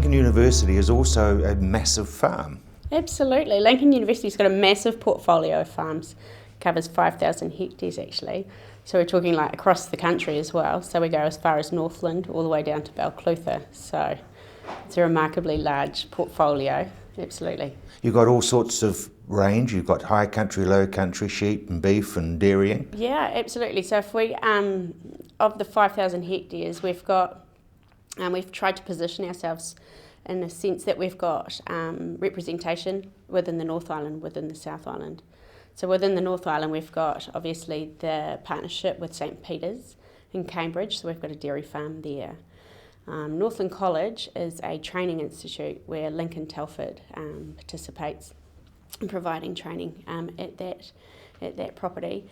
Lincoln University is also a massive farm. Absolutely. Lincoln University's got a massive portfolio of farms, covers 5,000 hectares actually. So we're talking like across the country as well. So we go as far as Northland all the way down to Balclutha. So it's a remarkably large portfolio, absolutely. You've got all sorts of range. You've got high country, low country, sheep and beef and dairying. Yeah, absolutely. So if we, of the 5,000 hectares, we've tried to position ourselves in the sense that we've got representation within the North Island, within the South Island. So within the North Island, we've got obviously the partnership with St Peter's in Cambridge, so we've got a dairy farm there. Northland College is a training institute where Lincoln Telford participates in providing training at that property.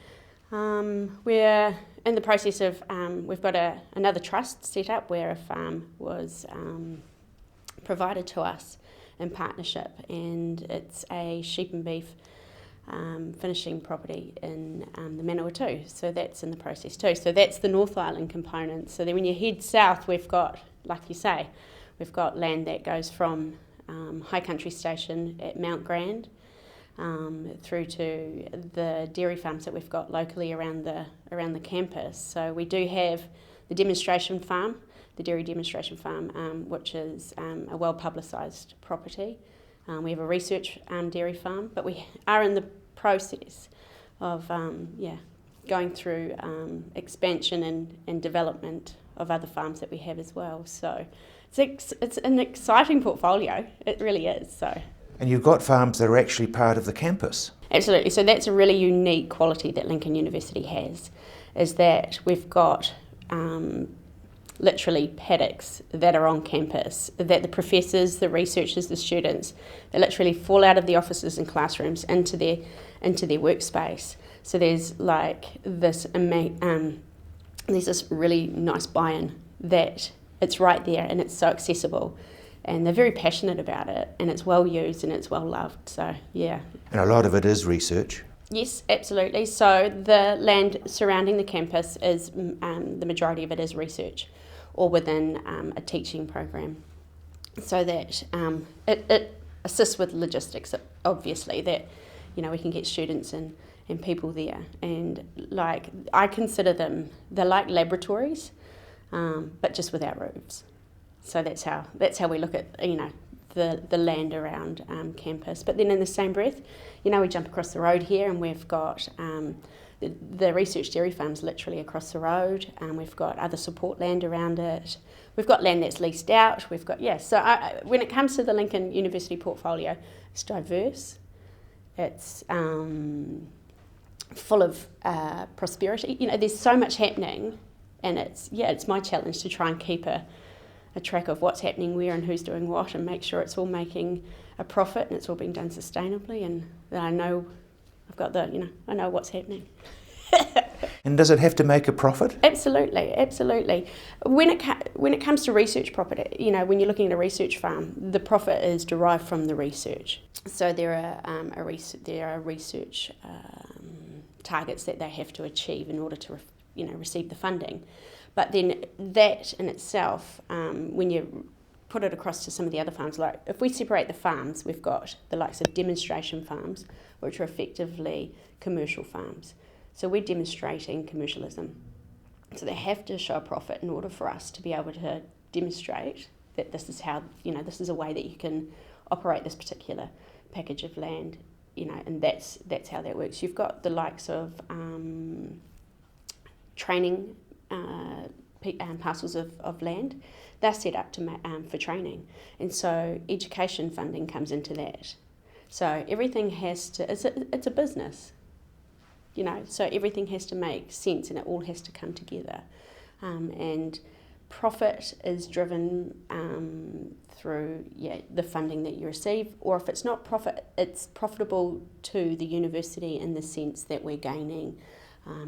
We're in the process of, we've got another trust set up where a farm was provided to us in partnership, and it's a sheep and beef finishing property in the Manawatu, so that's in the process too. So that's the North Island component. So then when you head south, we've got, like you say, we've got land that goes from High Country Station at Mount Grand through to the dairy farms that we've got locally around the campus. So we do have the demonstration farm, the dairy demonstration farm, which is a well publicised property. We have a research dairy farm, but we are in the process of going through expansion and development of other farms that we have as well. So it's an exciting portfolio, it really is. So. And you've got farms that are actually part of the campus. Absolutely, so that's a really unique quality that Lincoln University has, is that we've got literally paddocks that are on campus, that the professors, the researchers, the students, they literally fall out of the offices and classrooms into their workspace. So there's like this there's this really nice buy-in that it's right there and it's so accessible, and they're very passionate about it, and it's well used and it's well loved. So yeah. And a lot of it is research. Yes, absolutely. So the land surrounding the campus is the majority of it is research, or within a teaching program, so that it assists with logistics, obviously, that we can get students and people there, and like I consider them, they're like laboratories, but just without roofs. So that's how we look at the land around campus. But then in the same breath, we jump across the road here and we've got the research dairy farm's literally across the road, and we've got other support land around it. We've got land that's leased out. We've got, when it comes to the Lincoln University portfolio, it's diverse. It's full of prosperity. There's so much happening, and it's my challenge to try and keep a track of what's happening where and who's doing what, and make sure it's all making a profit and it's all being done sustainably, and that I know I've got I know what's happening. And does it have to make a profit? Absolutely. When it comes to research property, when you're looking at a research farm, the profit is derived from the research. So there are research targets that they have to achieve in order to receive the funding. But then that in itself, when you put it across to some of the other farms, like if we separate the farms, we've got the likes of demonstration farms, which are effectively commercial farms. So we're demonstrating commercialism. So they have to show a profit in order for us to be able to demonstrate that this is how, this is a way that you can operate this particular package of land, and that's how that works. You've got the likes of training parcels of land. They're set up for training, and so education funding comes into that. So everything has to, it's a business, so everything has to make sense and it all has to come together. And profit is driven through the funding that you receive, or if it's not profit, it's profitable to the university in the sense that we're gaining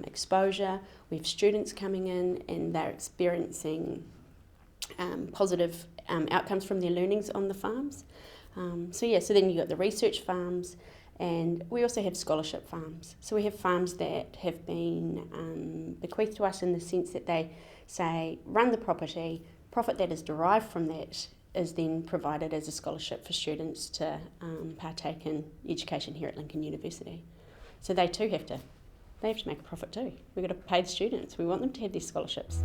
exposure. We have students coming in and they're experiencing positive outcomes from their learnings on the farms. So then you've got the research farms, and we also have scholarship farms. So we have farms that have been bequeathed to us in the sense that they say run the property, profit that is derived from that is then provided as a scholarship for students to partake in education here at Lincoln University. So they too have to make a profit too. We've got to pay the students. We want them to have these scholarships.